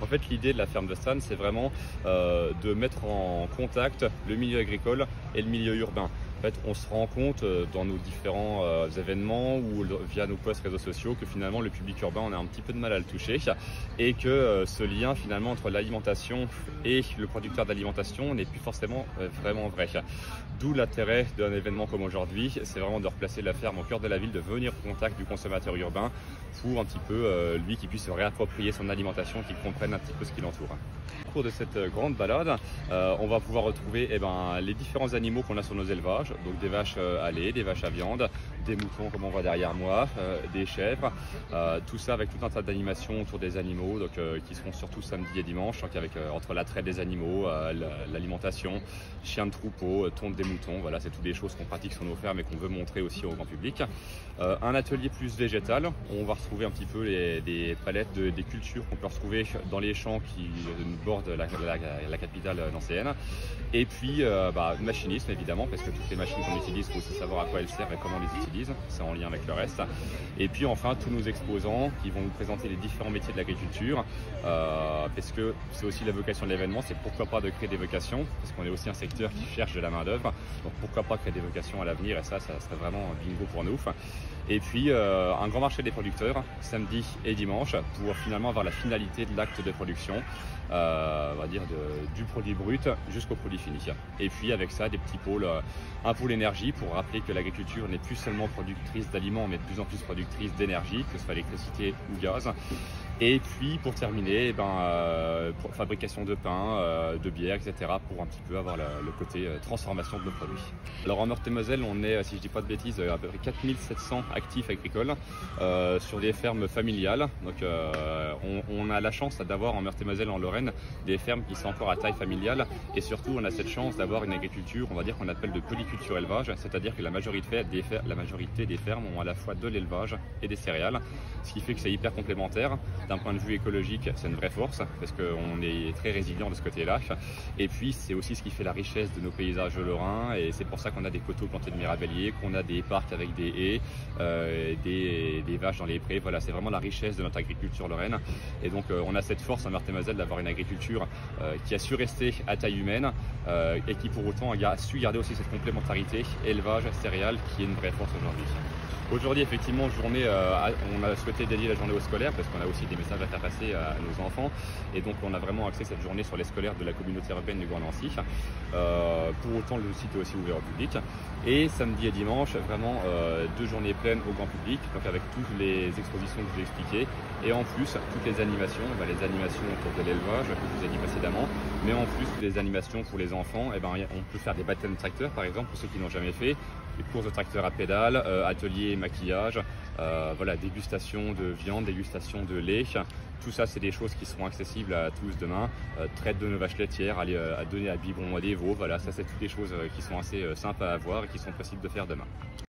En fait, l'idée de la ferme de Stan, c'est vraiment de mettre en contact le milieu agricole et le milieu urbain. En fait, on se rend compte dans nos différents événements ou via nos posts réseaux sociaux que finalement le public urbain, on a un petit peu de mal à le toucher et que ce lien finalement entre l'alimentation et le producteur d'alimentation n'est plus forcément vraiment vrai. D'où l'intérêt d'un événement comme aujourd'hui, c'est vraiment de replacer la ferme au cœur de la ville, de venir au contact du consommateur urbain pour un petit peu lui qui puisse se réapproprier son alimentation, qu'il comprenne un petit peu ce qui l'entoure. Au cours de cette grande balade, on va pouvoir retrouver les différents animaux qu'on a sur nos élevages, donc des vaches à lait, des vaches à viande, des moutons comme on voit derrière moi, des chèvres, tout ça avec tout un tas d'animations autour des animaux, donc qui seront surtout samedi et dimanche, donc avec entre la traite des animaux, l'alimentation, chiens de troupeau, tonte des moutons, voilà, c'est toutes des choses qu'on pratique sur nos fermes et qu'on veut montrer aussi au grand public. Un atelier plus végétal, où on va retrouver un petit peu des palettes des cultures qu'on peut retrouver dans les champs qui bordent la capitale nancéenne. Et puis machinisme évidemment, parce que toutes les machines qu'on utilise, il faut aussi savoir à quoi elles servent et comment on les utilise, c'est en lien avec le reste. Et puis enfin tous nos exposants qui vont nous présenter les différents métiers de l'agriculture, parce que c'est aussi la vocation de l'événement, c'est pourquoi pas de créer des vocations, parce qu'on est aussi un secteur qui cherche de la main d'œuvre, donc pourquoi pas créer des vocations à l'avenir, et ça serait vraiment un bingo pour nous. Et puis un grand marché des producteurs samedi et dimanche pour finalement avoir la finalité de l'acte de production, on va dire du produit brut jusqu'au produit fini. Et puis avec ça des petits pôles, un pôle énergie pour rappeler que l'agriculture n'est plus seulement productrice d'aliments mais de plus en plus productrice d'énergie, que ce soit électricité ou gaz. Et puis pour terminer, pour fabrication de pain, de bière, etc. pour un petit peu avoir le côté transformation de nos produits. Alors en Meurthe-et-Moselle, on est, si je dis pas de bêtises, à peu près 4700 actifs agricoles sur des fermes familiales. Donc on a la chance d'avoir en Meurthe-et-Moselle, en Lorraine, des fermes qui sont encore à taille familiale. Et surtout, on a cette chance d'avoir une agriculture, on va dire qu'on appelle de polyculture élevage, c'est-à-dire que la majorité des fermes ont à la fois de l'élevage et des céréales, ce qui fait que c'est hyper complémentaire. D'un point de vue écologique, c'est une vraie force parce qu'on est très résilient de ce côté-là. Et puis, c'est aussi ce qui fait la richesse de nos paysages lorrains. Et c'est pour ça qu'on a des coteaux plantés de mirabelliers, qu'on a des parcs avec des haies, des vaches dans les prés. Voilà, c'est vraiment la richesse de notre agriculture lorraine. Et donc, on a cette force en Meurthe-et-Moselle d'avoir une agriculture qui a su rester à taille humaine et qui pour autant a su garder aussi cette complémentarité élevage, céréales, qui est une vraie force aujourd'hui. Aujourd'hui, effectivement, on a souhaité dédier la journée aux scolaires parce qu'on a aussi des messages à faire passer à nos enfants. Et donc, on a vraiment axé cette journée sur les scolaires de la communauté urbaine du Grand Nancy. Pour autant, le site est aussi ouvert au public. Et samedi et dimanche, vraiment 2 journées pleines au grand public, donc avec toutes les expositions que je vous ai expliquées. Et en plus, toutes les animations, les animations autour de l'élevage que je vous ai dit précédemment, mais en plus, toutes les animations pour les enfants, on peut faire des baptêmes de tracteurs, par exemple, pour ceux qui n'ont jamais fait. Des courses de tracteurs à pédales, ateliers, maquillage, dégustation de viande, dégustation de lait. Tout ça, c'est des choses qui seront accessibles à tous demain. Traite de nos vaches laitières, à donner à biberon à des veaux. Voilà, ça, c'est toutes des choses qui sont assez simples à avoir et qui sont possibles de faire demain.